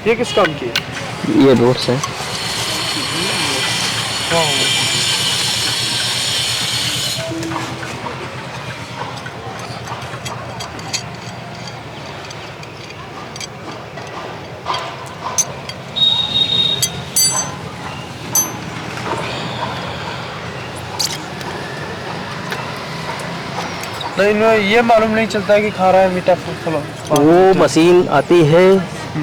ये किस काम की है? ये रोड्स है। नहीं, ये मालूम नहीं चलता है कि खा रहा है मीठा फल। वो मशीन आती है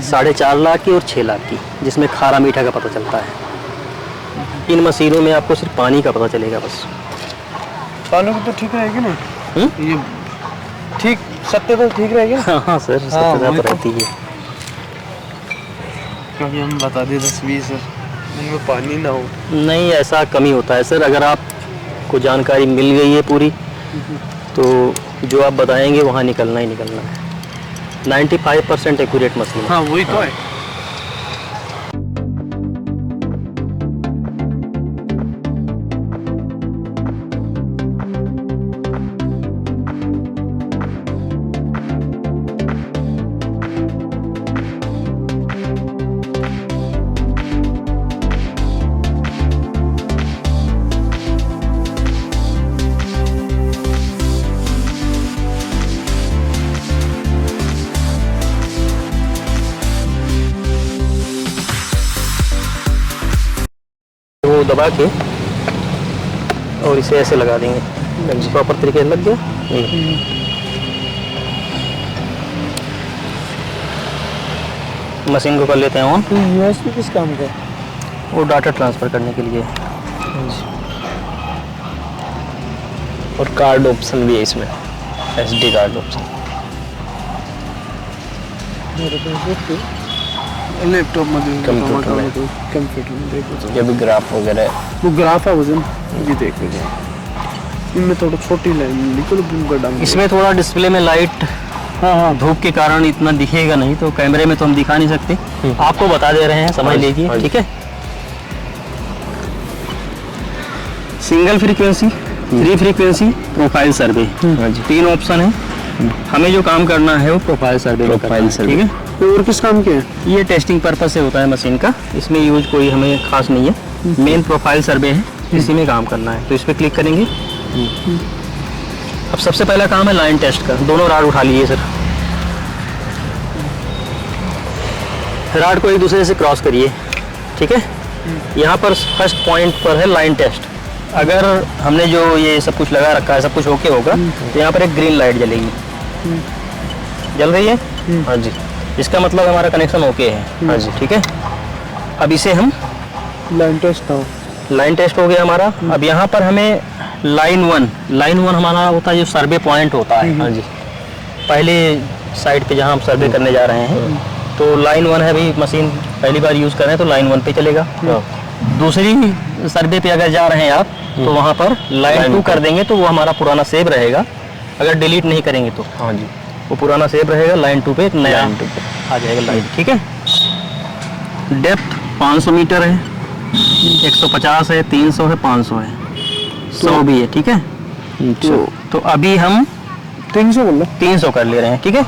4.5 लाख की और 6 लाख की, जिसमें खारा मीठा का पता चलता है। इन मशीनों में आपको सिर्फ पानी का पता चलेगा बस। पानी की तो ठीक रहेगी ना? ये ठीक सत्य तो ठीक रहेगी ना? हाँ सर, सत्यता तो रहती है। कभी हम बता दें 10-20 सर, इनमें पानी ना हो। नहीं, ऐसा कमी होता है सर। अगर आपको जानकारी मिल गई है पूरी, तो जो आप बताएंगे वहाँ निकलना ही निकलना है। 95% एक्यूरेट मशीन है। हाँ वही तो है। वो दबा के और इसे ऐसे लगा देंगे, प्रॉपर तरीके से लग गया। मशीन को कर लेते हैं ऑन। यूएसबी किस काम का? वो डाटा ट्रांसफ़र करने के लिए। और कार्ड ऑप्शन भी है इसमें, SD कार्ड ऑप्शन। लैपटॉप में कंप्यूटर में देखो जब भी ग्राफ वगैरह है, वो ग्राफ है वजन ये देख लीजिए। इनमें थोड़ा छोटी लाइन लिखो तो इसमें थोड़ा डिस्प्ले में लाइट, हाँ, धूप के कारण इतना दिखेगा नहीं, तो कैमरे में तो हम दिखा नहीं सकते। आपको बता दे रहे हैं, समझ लीजिए, ठीक है। सिंगल फ्रीक्वेंसी, 3 फ्रीक्वेंसी, प्रोफाइल सर्वे, 3 ऑप्शन है। हमें जो काम करना है वो प्रोफाइल सर्वे में करना है, ठीक है। और किस काम के है? ये टेस्टिंग पर्पज से होता है मशीन का, इसमें यूज कोई हमें खास नहीं है। मेन प्रोफाइल सर्वे है, इसी में काम करना है, तो इस पर क्लिक करेंगे। अब सबसे पहला काम है लाइन टेस्ट का। दोनों राड उठा लीजिए सर, राड को एक दूसरे से क्रॉस करिए, ठीक है। यहाँ पर फर्स्ट पॉइंट पर है लाइन टेस्ट। अगर हमने जो ये सब कुछ लगा रखा है, सब कुछ ओके होगा, तो यहाँ पर एक ग्रीन लाइट जलेगी। जल रही है? हाँ जी, इसका मतलब हमारा कनेक्शन ओके है। हाँ जी, ठीक है। अब इसे हम लाइन टेस्ट हो गया हमारा। अब यहाँ पर हमें लाइन वन हमारा होता है जो सर्वे पॉइंट होता है। हाँ जी, पहले साइड पे जहाँ हम सर्वे करने जा रहे हैं, तो लाइन 1 है। भाई मशीन पहली बार यूज कर रहे हैं तो लाइन 1 पे चलेगा। दूसरी सर्वे पे अगर जा रहे हैं आप, तो वहाँ पर लाइन 2 कर देंगे, तो वो हमारा पुराना सेव रहेगा। अगर डिलीट नहीं करेंगे तो हाँ जी, वो पुराना सेव रहेगा। लाइन 2 पे एक नया आ जाएगा लाइन, ठीक है। डेप्थ 500 मीटर है, 150 है, 300 है, 500 है, 100 भी है, ठीक है। तो अभी हम 300 कर ले रहे हैं, ठीक है।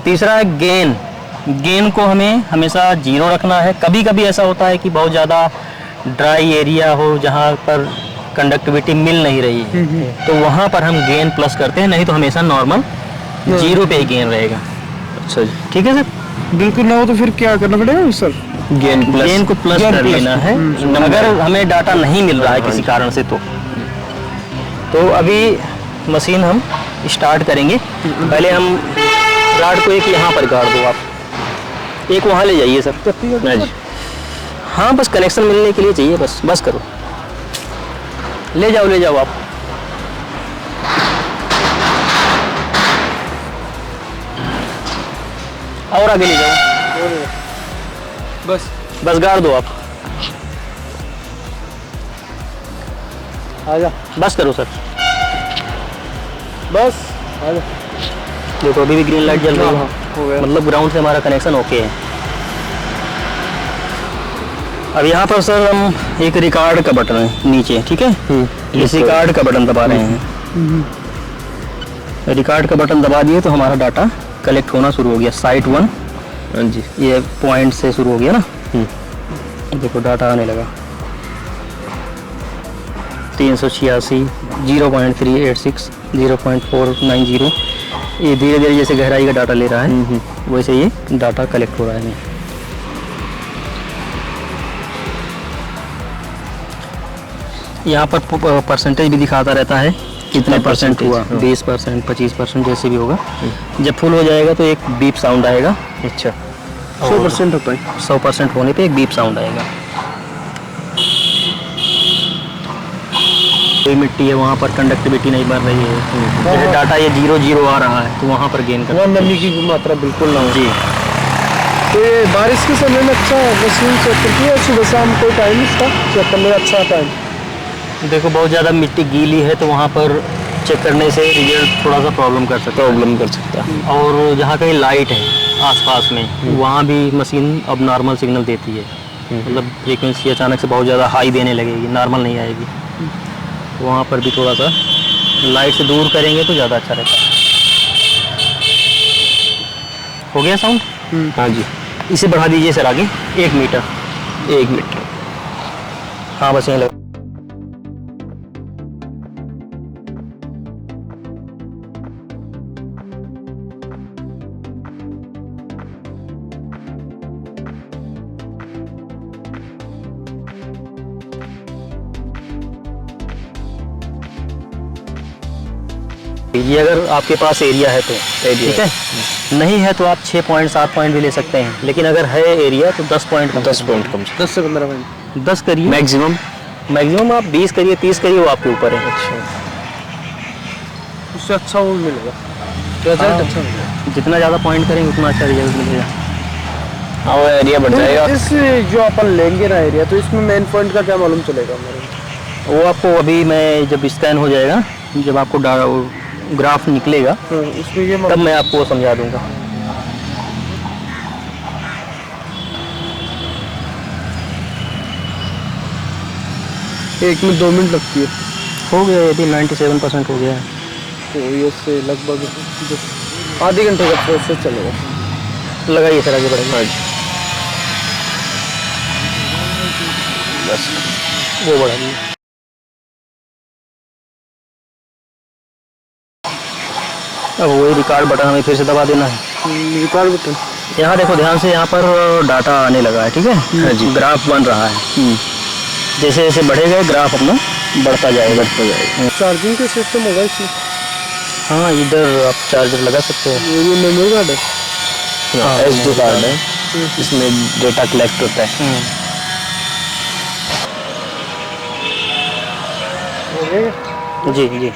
तीसरा है गेन को हमें हमेशा 0 रखना है। कभी कभी ऐसा होता है कि बहुत ज़्यादा ड्राई एरिया हो जहाँ पर कंडक्टिविटी मिल नहीं रही है, तो वहाँ पर हम गेन प्लस करते हैं, नहीं तो हमेशा नॉर्मल 0 पे ही गेन रहेगा। अच्छा जी, ठीक है सर। बिल्कुल ना हो तो फिर क्या करना पड़ेगा सर? गेन को प्लस कर लेना है। अगर हमें डाटा नहीं मिल रहा है किसी कारण से, तो अभी मशीन हम स्टार्ट करेंगे। पहले हम राड को एक यहाँ पर गाड़ दो, आप एक वहाँ ले जाइए सर। हाँ, बस कनेक्शन मिलने के लिए चाहिए, बस करो, ले जाओ आप। और आगे ले जाओ, बस गाड़ दो आप। आजा, बस करो सर, बस आजा। देखो अभी भी ग्रीन लाइट जल रही है, मतलब ग्राउंड से हमारा कनेक्शन ओके है। अब यहाँ पर सर हम एक रिकॉर्ड का बटन है नीचे, ठीक है, इस रिकॉर्ड का बटन दबा रहे हैं। रिकॉर्ड का बटन दबा दिए तो हमारा डाटा कलेक्ट होना शुरू हो गया। साइट 1 हाँ जी, ये पॉइंट से शुरू हो गया ना, देखो डाटा आने लगा 386, 0.386, 0.490। ये धीरे धीरे जैसे गहराई का डाटा ले रहा है वैसे ये डाटा कलेक्ट हो रहा है। यहाँ पर परसेंटेज भी दिखाता रहता है कितने परसेंट हुआ, 20%, 25%, जैसे भी होगा। जब फुल हो जाएगा तो एक बीप साउंड आएगा। अच्छा, 100% होता है। 100% होने पे एक बीप साउंड आएगा। ये मिट्टी है, वहाँ पर कंडक्टिविटी नहीं बन रही है, जैसे डाटा ये 0 आ रहा है तो वहाँ पर गेन कर वहाँ नमी की मात्रा बिल्कुल ना हो। जी। तो ये बारिश के समय में अच्छा मशीन चेक करती है, सुबह शाम कोई टाइम इसका चेक करने का अच्छा टाइम? देखो बहुत ज़्यादा मिट्टी गीली है तो वहाँ पर चेक करने से रिजल्ट थोड़ा सा प्रॉब्लम कर सकता है। और जहाँ कहीं लाइट है आसपास में वहाँ भी मशीन अब नॉर्मल सिग्नल देती है, मतलब फ्रीक्वेंसी अचानक से बहुत ज़्यादा हाई देने लगेगी, नॉर्मल नहीं आएगी। वहाँ पर भी थोड़ा सा लाइट से दूर करेंगे तो ज़्यादा अच्छा रहता है। हो गया साउंड? हाँ जी, इसे बढ़ा दीजिए सर आगे 1 मीटर। 1 मिनट। हाँ बस यहीं लगा। ये अगर आपके पास एरिया है तो ठीक है, नहीं है तो आप 6 पॉइंट 7 पॉइंट भी ले सकते हैं, लेकिन अगर है एरिया तो 10 पॉइंट कम 10 पॉइंट कम 10 से 15 मिनट 10 करिए मैक्सिमम। मैक्सिमम आप 20 करिए, 30 करिए, वो आपके ऊपर है। अच्छा, उससे अच्छा वो मिलेगा, रिजल्ट अच्छा मिलेगा। जितना ज़्यादा पॉइंट करेंगे उतना अच्छा रिजल्ट मिलेगा। हाँ वो एरिया बढ़ जाएगा। इस जो अपन लेंगे ना एरिया, तो इसमें मेन पॉइंट का क्या मालूम चलेगा हमारे? वो आपको अभी मैं जब स्कैन हो जाएगा, जब आपको ग्राफ निकलेगा इसमें ये तब मैं आपको समझा दूंगा। एक में 2 मिनट लगती है, हो गया ये भी 97% हो गया है। तो ये से लगभग आधे घंटे का प्रोसेस चलेगा। लगाइए सर आगे बढ़ेगा। हाँ जी, बस वो बढ़ा दिए। अब वही रिकॉर्ड बटन हमें फिर से दबा देना है। रिकॉर्ड बटन यहाँ देखो ध्यान से, यहाँ पर डाटा आने लगा है, ठीक है। हाँ जी। ग्राफ बन रहा है, जैसे जैसे बढ़ेगा ग्राफ अपना बढ़ता जाएगा। चार्जिंग का सिस्टम होगा इसमें? हाँ इधर आप चार्जर लगा सकते हो। ये मेमोरी कार्ड है? हाँ, SD कार्ड है, इसमें डेटा कलेक्ट होता है। हो गया? जी जी।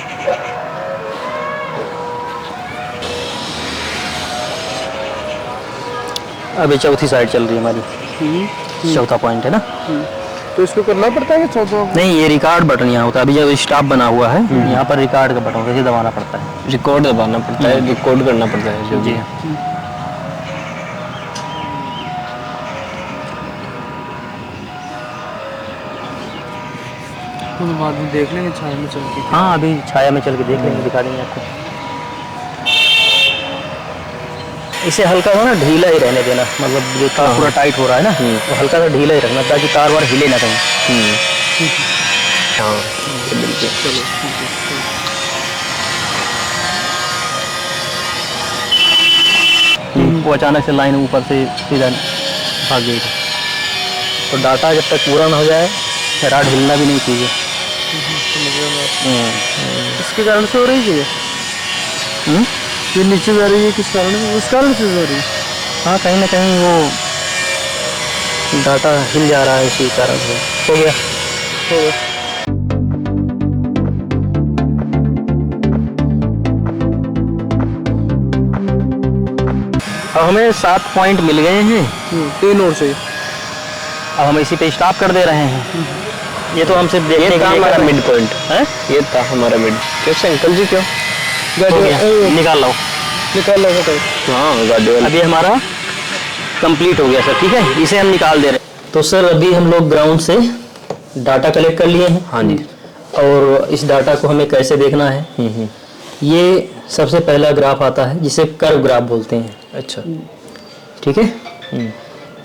अभी चौथी साइड चल रही है हमारी, चौथा पॉइंट है ना। तो इसको करना पड़ता है कि नहीं, ये रिकॉर्ड बटन यहाँ होता है। अभी जब स्टॉप बना हुआ है यहाँ पर रिकॉर्ड का बटन वैसे दबाना पड़ता है, रिकॉर्ड दबाना पड़ता है, रिकॉर्ड करना पड़ता है जो भी। तो बाद में देख लेंगे छाया में चल के। हाँ अभी छाया में चल के देख लेंगे, दिखा देंगे आपको। इसे हल्का सा ना ढीला ही रहने देना, मतलब जो तार पूरा टाइट हो रहा है ना तो हल्का सा ढीला ही रखना ताकि तार वार हिले ना कहीं। हाँ बिल्कुल। वो अचानक से लाइन ऊपर से सीधा भाग गई थी। तो डाटा जब तक पूरा ना हो जाए राड हिलना भी नहीं चाहिए। इसके कारण से हो रही है ये नीचे जा रही है, किस कारण से? उस कारण से हो रही है। हाँ कहीं ना कहीं वो डाटा हिल जा रहा है, इसी कारण से हो गया। अब हमें 7 पॉइंट मिल गए हैं 3 और से। अब हम इसी पे स्टॉप कर दे रहे हैं। ये तो हम सिर्फ देखने के लिए हमारा मिड पॉइंट है। ये था हमारा मिड। कैसे अंकल जी, क्यों हो गया, निकाल लो। निकाल लो। हाँ गाड़ी वाला। अभी हमारा कंप्लीट हो गया सर, ठीक है। इसे हम निकाल दे रहे हैं। तो सर अभी हम लोग ग्राउंड से डाटा कलेक्ट कर लिए हैं। हाँ जी। और इस डाटा को हमें कैसे देखना है, ये सबसे पहला ग्राफ आता है जिसे कर्व ग्राफ बोलते हैं। अच्छा। ठीक है,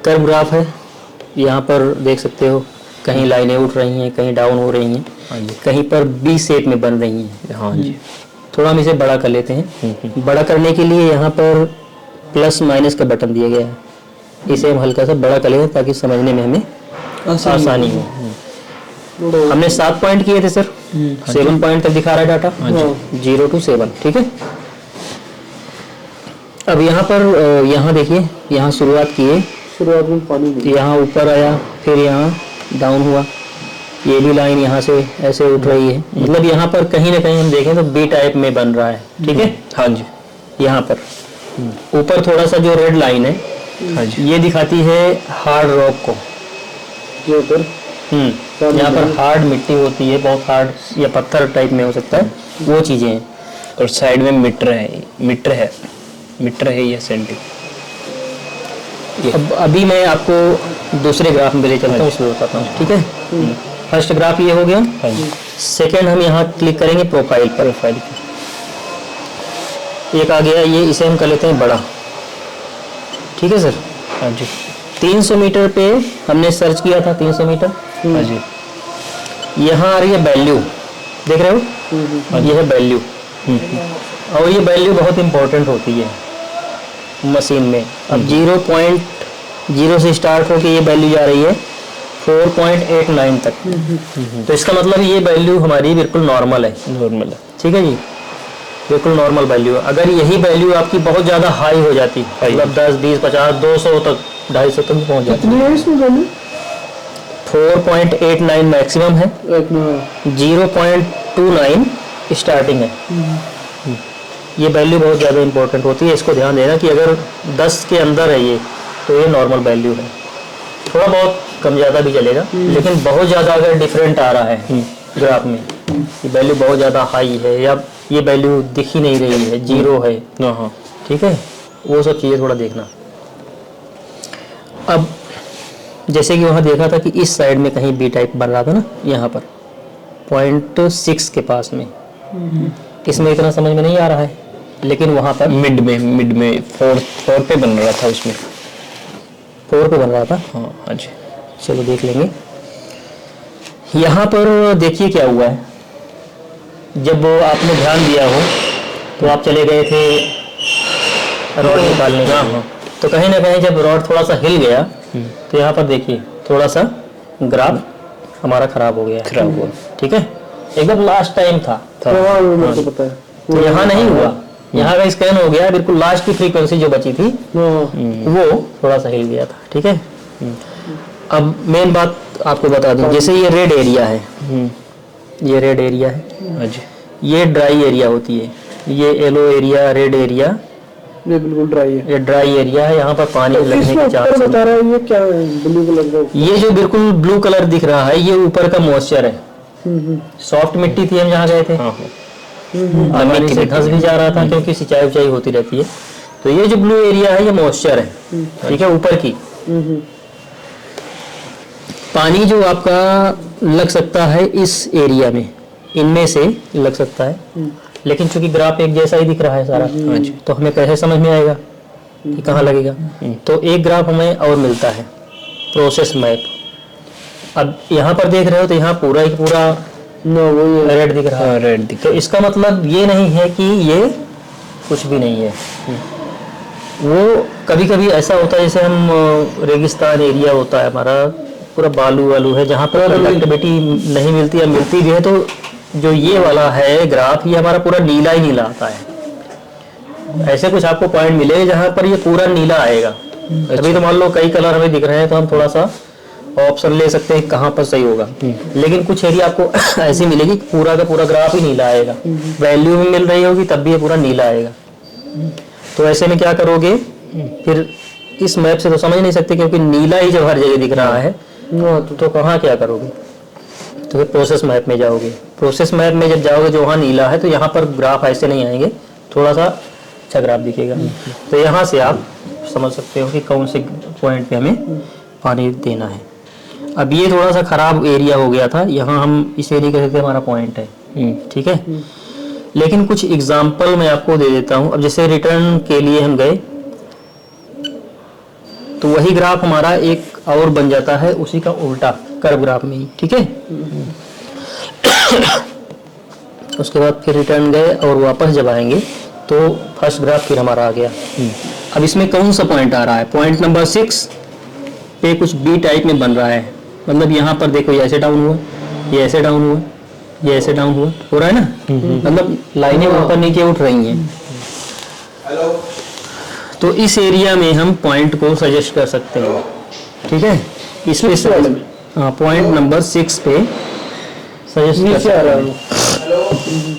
कर्व ग्राफ है। यहाँ पर देख सकते हो कहीं लाइनें उठ रही हैं, कहीं डाउन हो रही हैं, हाँ जी। कहीं पर बी शेप में बन रही हैं। हाँ जी। थोड़ा हम इसे बड़ा कर लेते हैं। बड़ा करने के लिए यहाँ पर प्लस माइनस का बटन दिया गया है, इसे हम हल्का सा बड़ा कर लेते हैं ताकि समझने में हमें आसानी हो। हमने 7 पॉइंट किए थे सर, 7 पॉइंट तक दिखा रहा है डाटा, 0 to 7। ठीक है, अब यहाँ पर यहाँ देखिए, यहाँ शुरुआत किए, शुरुआत में पानी यहाँ ऊपर आया, फिर यहाँ डाउन हुआ, ये भी लाइन यहाँ से ऐसे उठ रही है। मतलब यहाँ पर कहीं ना कहीं हम देखें तो बी टाइप में बन रहा है। ठीक है, हाँ जी। यहाँ पर ऊपर थोड़ा सा जो रेड लाइन है, हाँ जी। ये दिखाती है हार्ड रॉक को। जो पर यहाँ पर हार्ड मिट्टी होती है, बहुत हार्ड, या पत्थर टाइप में हो सकता है, वो चीजें हैं। और साइड में मीटर है या सेंटीमीटर। अब अभी मैं आपको दूसरे ग्राफ में ले चलता हूँ, उसमें बताता हूँ। ठीक है, फर्स्ट ग्राफ ये हो गया। हाँ जी। सेकेंड हम यहाँ क्लिक करेंगे प्रोफाइल पर। एक आ गया ये, इसे हम कर लेते हैं बड़ा। ठीक है सर। हाँ जी। 300 मीटर पे हमने सर्च किया था, 300 मीटर। हाँ जी। यहाँ आ रही है वैल्यू, देख रहे हो, ये है वैल्यू। और ये वैल्यू बहुत इंपॉर्टेंट होती है मशीन में। अब 0.0 से स्टार्ट होकर ये वैल्यू जा रही है 4.89 तक। तो इसका मतलब ये वैल्यू हमारी बिल्कुल नॉर्मल है। ठीक है जी, बिल्कुल नॉर्मल वैल्यू है। अगर यही वैल्यू आपकी बहुत ज़्यादा हाई हो जाती, मतलब 10, 20, 50, 200 तक, 250 तक पहुँच जाती है। 4.89 मैक्सिमम है, 0.29 स्टार्टिंग है। ये वैल्यू बहुत ज़्यादा इंपॉर्टेंट होती है, इसको ध्यान देना कि अगर 10 के अंदर है ये, तो ये नॉर्मल वैल्यू है। थोड़ा बहुत कम ज़्यादा भी चलेगा, लेकिन बहुत ज़्यादा अगर डिफरेंट आ रहा है ग्राफ में, ये वैल्यू बहुत ज़्यादा हाई है या ये वैल्यू दिख ही नहीं रही है, 0 है, ठीक है, वो सब चीज़ें थोड़ा देखना। अब जैसे कि वहाँ देखा था कि इस साइड में कहीं बी टाइप बन रहा था ना, यहाँ पर 0.6 के पास में, इसमें इतना समझ में नहीं आ रहा है, लेकिन वहाँ पर मिड में 4 पे बन रहा था, उसमें 4 पे बन रहा था। हाँ जी। चलो देख लेंगे। यहाँ पर देखिए क्या हुआ है, जब आपने ध्यान दिया हो तो आप चले गए थे रॉड निकालने का, तो कहीं ना कहीं जब रॉड थोड़ा सा हिल गया तो यहाँ पर देखिए थोड़ा सा ग्राफ हमारा खराब हो गया। ठीक है, एकदम लास्ट टाइम था। तो यहाँ नहीं हुआ, यहाँ का स्कैन हो गया, बिल्कुल लास्ट की फ्रीक्वेंसी जो बची थी वो थोड़ा सा हिल गया था। ठीक है, अब मेन बात आपको बता दूं, जैसे ये रेड एरिया है, ये रेड एरिया है, ये ड्राई एरिया होती है, ये येलो एरिया, रेड एरिया, ये बिल्कुल ड्राई है, ये ड्राई एरिया है, यहाँ पर पानी लगने के चांस बता रहा है। ये क्या है, ब्लू कलर का? ये जो बिल्कुल ब्लू कलर दिख रहा है, ये ऊपर का मॉइस्चर है। सॉफ्ट मिट्टी थी, हम जहाँ गए थे, पानी से धंस भी जा रहा था क्योंकि सिंचाई उचाई होती रहती है। तो ये जो ब्लू एरिया है, ये मॉइस्चर है। ठीक है, ऊपर की पानी जो आपका लग सकता है इस एरिया में, इनमें से लग सकता है, लेकिन चूंकि ग्राफ एक जैसा ही दिख रहा है सारा, तो हमें कैसे समझ में आएगा कि कहाँ लगेगा। तो एक ग्राफ हमें और मिलता है, प्रोसेस मैप। अब यहाँ पर देख रहे हो तो यहाँ पूरा ही पूरा रेड दिख रहा है, रेड दिख। तो इसका मतलब ये नहीं है कि ये कुछ भी नहीं है। वो कभी कभी ऐसा होता है, जैसे हम रेगिस्तान एरिया होता है हमारा, पूरा बालू वालू है, जहाँ पर कंडक्टिविटी नहीं मिलती या मिलती भी है, तो जो ये वाला है ग्राफ, ये हमारा पूरा नीला ही नीला आता है। ऐसे कुछ आपको पॉइंट मिले जहाँ पर ये पूरा नीला आएगा। अभी तो मान लो कई कलर हमें दिख रहे हैं, तो हम थोड़ा सा ऑप्शन ले सकते हैं कहाँ पर सही होगा, लेकिन कुछ एरिया आपको ऐसी मिलेगी पूरा का पूरा ग्राफ ही नीला आएगा। वैल्यू भी मिल रही होगी तब भी ये पूरा नीला आएगा। तो ऐसे में क्या करोगे फिर, इस मैप से तो समझ नहीं सकते क्योंकि नीला ही जब हर जगह दिख रहा है, तो कहाँ क्या करोगे, तो फिर प्रोसेस मैप में जाओगे। प्रोसेस मैप में जब जाओगे जो वहाँ नीला है, तो यहाँ पर ग्राफ ऐसे नहीं आएंगे, थोड़ा सा अच्छा ग्राफ दिखेगा। तो यहाँ से आप समझ सकते हो कि कौन से पॉइंट पे हमें पानी देना है। अब ये थोड़ा सा खराब एरिया हो गया था, यहाँ हम इस एरिया के कहते हमारा पॉइंट है, ठीक है। लेकिन कुछ एग्जाम्पल मैं आपको दे देता हूँ। अब जैसे रिटर्न के लिए हम गए तो वही ग्राफ हमारा एक और बन जाता है उसी का उल्टा कर्व ग्राफ में ही, ठीक है। उसके बाद फिर रिटर्न गए और वापस जब आएंगे तो फर्स्ट ग्राफ फिर हमारा आ गया। अब इसमें कौन सा पॉइंट आ रहा है? पॉइंट नंबर 6 पे कुछ बी टाइप में बन रहा है। मतलब यहाँ पर देखो ये ऐसे डाउन हुआ, ये ऐसे डाउन हुआ, ये ऐसे डाउन हुआ, हो रहा है ना। मतलब लाइनें ऊपर नीचे उठ रही हैं। तो इस एरिया में हम पॉइंट को सजेस्ट कर सकते हैं, ठीक है। इस पे हाँ, पॉइंट नंबर 6 पे सजेस्ट कर सकते हैं।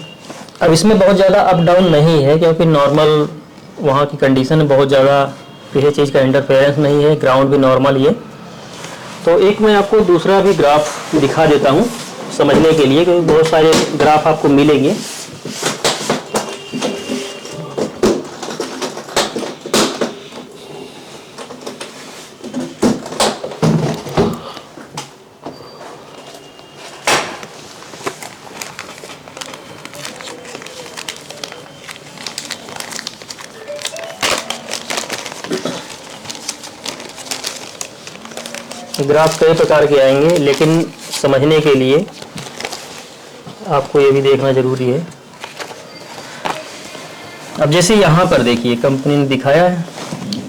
अब इसमें बहुत ज़्यादा अप डाउन नहीं है क्योंकि नॉर्मल वहाँ की कंडीशन बहुत ज़्यादा किसी चीज़ का इंटरफेरेंस नहीं है, ग्राउंड भी नॉर्मल ही है। तो एक मैं आपको दूसरा भी ग्राफ दिखा देता हूँ समझने के लिए, क्योंकि बहुत सारे ग्राफ आपको मिलेंगे। ग्राफ कई प्रकार के आएंगे, लेकिन समझने के लिए आपको ये भी देखना जरूरी है। अब जैसे यहाँ पर देखिए कंपनी ने दिखाया है,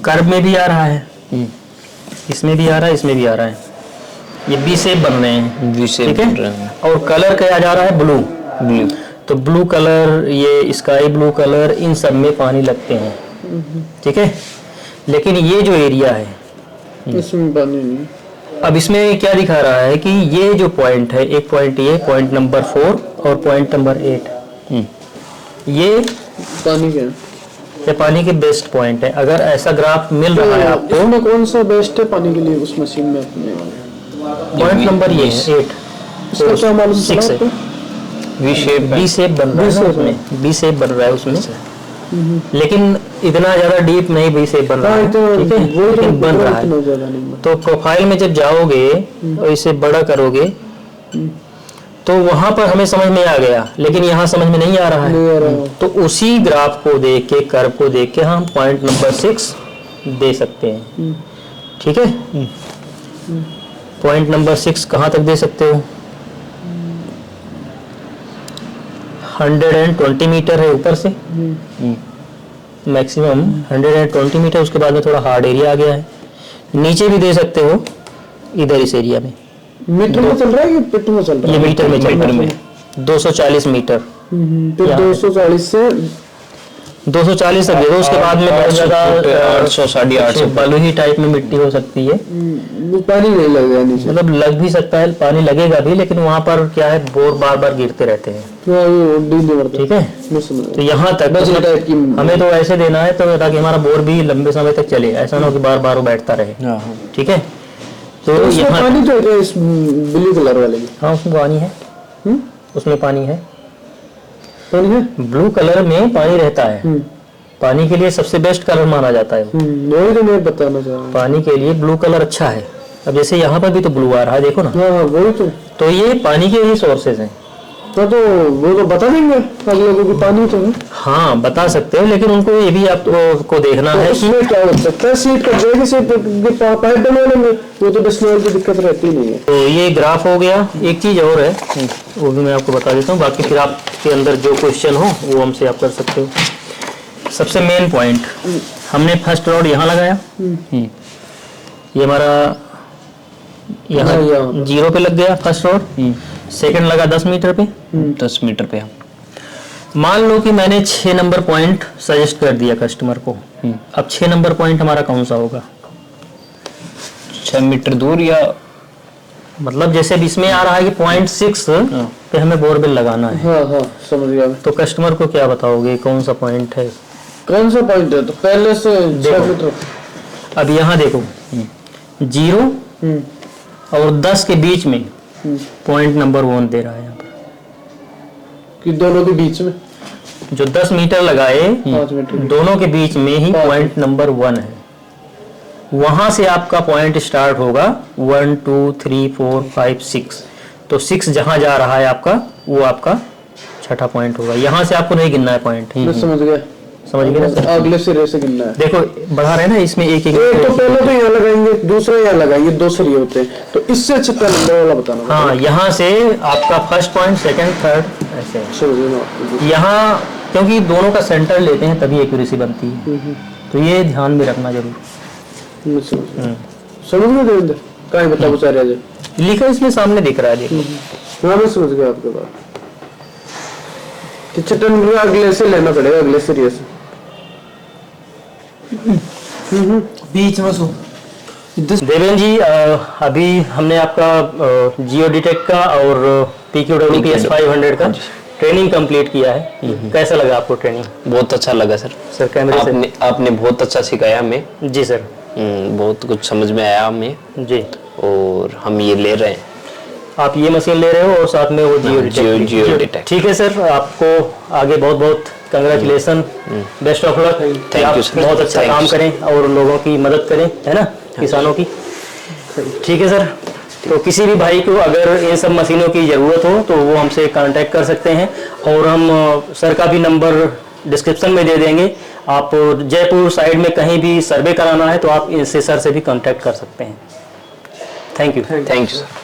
कर्व में भी आ रहा है, इसमें भी आ रहा है, इसमें भी आ रहा है। ये बी शेप बन रहे हैं, वी शेप ठीक बन रहे है। हैं। और कलर क्या जा रहा है? ब्लू। तो ब्लू कलर, ये स्काई ब्लू कलर, इन सब में पानी लगते हैं, ठीक है। लेकिन ये जो एरिया है इसमें पानी नहीं। अब इसमें क्या दिखा रहा है कि ये जो पॉइंट है, एक पॉइंट ये पॉइंट नंबर 4 और पॉइंट नंबर 8, ये पानी क्या? ये पानी के बेस्ट पॉइंट है। अगर ऐसा ग्राफ मिल रहा है आपको, इसमें कौन सा बेस्ट है पानी के लिए उस मशीन में अपने? पॉइंट नंबर ये है 8, इसका क्या मालूम 6 है। वी शेप बी शेप बन रहा है उसमें, बी शेप बन रहा है उसमें, लेकिन इतना ज्यादा डीप नहीं बी शेप बन रहा है, ठीक है, लेकिन बन रहा है। तो प्रोफाइल में जब जाओगे और इसे बड़ा करोगे तो वहां पर हमें समझ में आ गया, लेकिन यहाँ समझ में नहीं आ रहा है। तो उसी ग्राफ को देख के, कर्व को देख के हम पॉइंट नंबर 6 दे सकते हैं, ठीक है। पॉइंट नंबर 6 कहाँ तक दे सकते हो? 120 मीटर है ऊपर से, मैक्सिमम 120 मीटर। उसके बाद में थोड़ा हार्ड एरिया आ गया है। नीचे भी दे सकते हो, इधर इस एरिया में। मीटर में चल रहा है कि फीट में चल रहा है? ये मीटर में चल रहा है, 240 मीटर। फिर 240 से 240 तक दे दो। उसके बाद में बहुत ज्यादा 800 850 बलुई टाइप में मिट्टी हो सकती है, पानी नहीं लगेगा नीचे। मतलब लग भी सकता है, पानी लगेगा भी, लेकिन वहाँ पर क्या है, बोर बार बार गिरते रहते हैं, ठीक है। तो यहाँ तक हमें तो ऐसे देना है तो ताकि हमारा बोर भी लंबे समय तक चले, ऐसा ना हो कि बार बार वो बैठता रहे, ठीक है। तो यहाँ पानी तो है इस ब्लू कलर वाले में। हाँ, उसमें पानी है, उसमें पानी है, पानी है। ब्लू कलर में पानी रहता है। पानी के लिए सबसे बेस्ट कलर माना जाता है। वही तो मैं बताना चाह रहा हूँ, पानी के लिए ब्लू कलर अच्छा है। अब जैसे यहाँ पर भी तो ब्लू आ रहा है, देखो ना। हाँ वही तो ये पानी के ही सोर्सेज हैं। तो वो तो बता देंगे अब लोगों को पानी तो है। हाँ, बता सकते हो, लेकिन उनको ये भी आपको देखना है कि इसमें क्या हो सकता है। सीट कर देंगे, सीट पाइप डलवा लेंगे, वो तो डिस्प्ले की दिक्कत रहती नहीं है। तो ये ग्राफ हो गया। एक चीज और है, वो भी मैं आपको बता देता हूँ, बाकी फिर आपके अंदर जो क्वेश्चन हो वो हमसे आप कर सकते हो। सबसे मेन पॉइंट, हमने फर्स्ट रॉड यहाँ लगाया, ये हमारा यहाँ 0 पे लग गया फर्स्ट रॉड। सेकंड लगा 10 मीटर पे, 10 मीटर पे। मान लो कि मैंने 6 नंबर पॉइंट सजेस्ट कर दिया कस्टमर को। अब 6 नंबर पॉइंट हमारा कौन सा होगा? 6 मीटर दूर, या मतलब जैसे अब इसमें आ रहा है कि पॉइंट 6 पे हमें बोरवेल लगाना है। हाँ हाँ समझ गया। तो कस्टमर को क्या बताओगे कौन सा पॉइंट है? कौन सा पॉइंट है? तो पहले से 6 मीटर। अब यहाँ देखो, 0 और 10 के बीच में पॉइंट नंबर 1 दे रहा है यहाँ पर, कि दोनों के बीच में जो 10 मीटर लगाए 5 मीटर दोनों के बीच में ही पॉइंट नंबर 1 है। वहां से आपका पॉइंट स्टार्ट होगा 1 2 3 4 5 6। तो 6 जहां जा रहा है आपका, वो आपका छठा पॉइंट होगा। यहाँ से आपको नहीं गिनना है पॉइंट। मैं समझ गया। समझ गए ना? अगले सिरे से गिनना है। देखो बढ़ा रहे हैं ना इसमें एक एक। एक तो पहले तो यहाँ लगाएंगे, दूसरा यहाँ लगाएंगे, 2 सरिये होते हैं। तो इससे अच्छा नंबर वाला बताना। हाँ, यहाँ से आपका फर्स्ट पॉइंट, सेकंड, थर्ड, ऐसे। समझ गया। यहाँ क्योंकि दोनों का सेंटर लेते हैं तभी एक्यूरेसी बनती है, तो ये ध्यान में रखना जरूर। मैं समझ गया देवेंद्र, कहाँ बता बचा रहे हैं लिखा इसमें सामने दिख रहा है, देखो। हाँ मैं समझ गया आपके बात। कि छठा नंबर अगले से लेना पड़ेगा, अगले सिरे से। बीच में सो देवेंद्र जी, अभी हमने आपका जियो डिटेक्ट का और PQWTS 500 का ट्रेनिंग कंप्लीट किया है। कैसा लगा आपको ट्रेनिंग? बहुत अच्छा लगा सर। सर कैमरे से आपने बहुत अच्छा सिखाया हमें। जी सर। बहुत कुछ समझ में आया हमें जी। और हम ये ले रहे हैं। आप ये मशीन ले रहे हो और साथ में वो जियो डिटेक्ट। ठीक है सर, आपको आगे बहुत बहुत congratulation, best of luck. Thank you sir. बहुत अच्छा काम करें और लोगों की मदद करें, है ना, किसानों की। ठीक है सर। तो किसी भी भाई को अगर इन सब मशीनों की ज़रूरत हो तो वो हमसे कांटेक्ट कर सकते हैं, और हम सर का भी नंबर डिस्क्रिप्शन में दे देंगे। आप जयपुर साइड में कहीं भी सर्वे कराना है तो आप इनसे सर से भी कांटेक्ट कर सकते हैं। Thank you. Thank you sir.